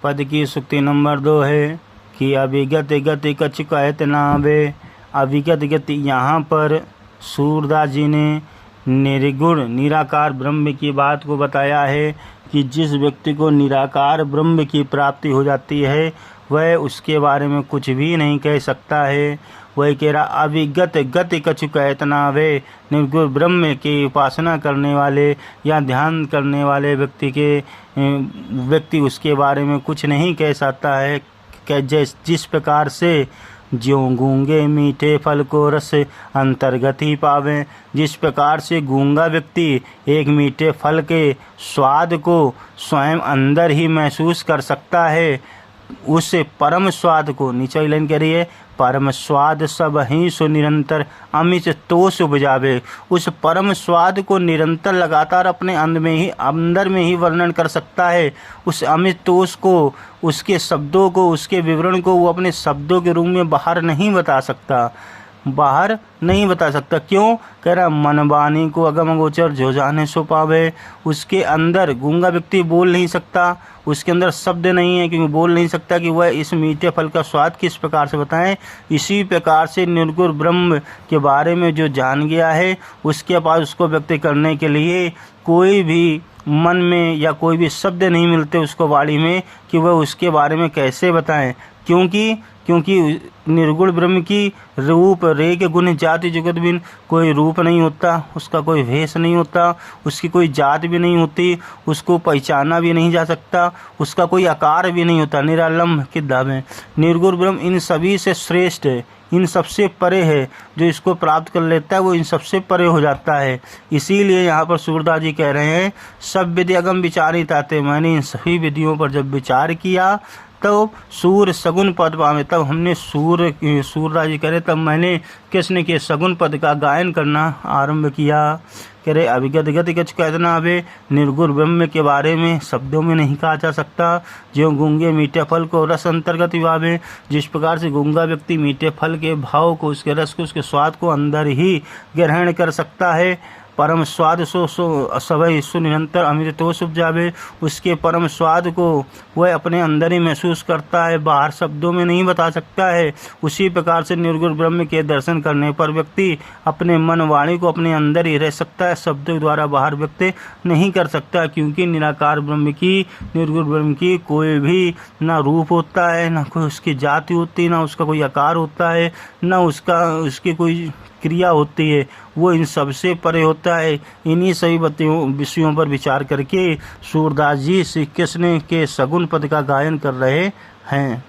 पद की सूक्ति नंबर 2 है कि अविगत गति कछु कहत न आवे। अविगत गति यहाँ पर सूरदास जी ने निर्गुण निराकार ब्रह्म की बात को बताया है कि जिस व्यक्ति को निराकार ब्रह्म की प्राप्ति हो जाती है वह उसके बारे में कुछ भी नहीं कह सकता है। वही कह रहा अविगत गति कछु कहत न आवे। निर्गुण ब्रह्म की उपासना करने वाले या ध्यान करने वाले व्यक्ति उसके बारे में कुछ नहीं कह सकता है कि जिस प्रकार से ज्यों गूंगे मीठे फल को रस अंतर्गत ही पावें। जिस प्रकार से गूंगा व्यक्ति एक मीठे फल के स्वाद को स्वयं अंदर ही महसूस कर सकता है, उस परम स्वाद को नीचे लाइन कह रही है परम स्वाद सब ही सो निरंतर अमित तोष उपजावे। उस परम स्वाद को निरंतर लगातार अपने अंदर में ही वर्णन कर सकता है। उस अमित तोष को, उसके शब्दों को, उसके विवरण को वो अपने शब्दों के रूप में बाहर नहीं बता सकता, क्यों? कह रहा मन वाणी को अगम गोचर जो जाने सो पावे। उसके अंदर गूंगा व्यक्ति बोल नहीं सकता, उसके अंदर शब्द नहीं है क्योंकि बोल नहीं सकता कि वह इस मीठे फल का स्वाद किस प्रकार से बताएं। इसी प्रकार से निर्गुण ब्रह्म के बारे में जो जान गया है उसके पास उसको व्यक्त करने के लिए कोई भी मन में या कोई भी शब्द नहीं मिलते उसको वाणी में कि वह उसके बारे में कैसे बताएं। क्योंकि निर्गुण ब्रह्म की रूप रेख गुण जाति जुगत बिन कोई रूप नहीं होता, उसका कोई भेष नहीं होता, उसकी कोई जात भी नहीं होती, उसको पहचाना भी नहीं जा सकता, उसका कोई आकार भी नहीं होता। निरालंब के दावे निर्गुण ब्रह्म इन सभी से श्रेष्ठ है, इन सबसे परे है। जो इसको प्राप्त कर लेता है वो इन सबसे परे हो जाता है। इसीलिए यहाँ पर सूरदास जी कह रहे हैं सब विधि अगम विचारित आते। मैंने इन सभी विधियों पर जब विचार किया तो सूर सगुन पद पावे। तब हमने सूरदास जी कह रहे तब मैंने कृष्ण के सगुन पद का गायन करना आरंभ किया। कह रहे अविगत गति कछु कहत न आवे। निर्गुण ब्रह्म के बारे में शब्दों में नहीं कहा जा सकता। जो गूंगे मीठे फल को रस अंतर्गत विभावे। जिस प्रकार से गूंगा व्यक्ति मीठे फल के भाव को, उसके रस को, उसके स्वाद को अंदर ही ग्रहण कर सकता है। परम स्वाद सो सभय सु निरंतर अमृत तो उपजावे। उसके परम स्वाद को वह अपने अंदर ही महसूस करता है, बाहर शब्दों में नहीं बता सकता है। उसी प्रकार से निर्गुण ब्रह्म के दर्शन करने पर व्यक्ति अपने मन वाणी को अपने अंदर ही रह सकता है, शब्दों द्वारा बाहर व्यक्त नहीं कर सकता। क्योंकि निराकार ब्रह्म की, निर्गुण ब्रह्म की कोई भी ना रूप होता है, ना कोई उसकी जाति होती है, ना उसका कोई आकार होता है, ना उसकी कोई क्रिया होती है। वो इन सबसे परे होता है। इन्हीं सभी विषयों पर विचार करके सूरदास जी श्री कृष्ण के सगुन पद का गायन कर रहे हैं।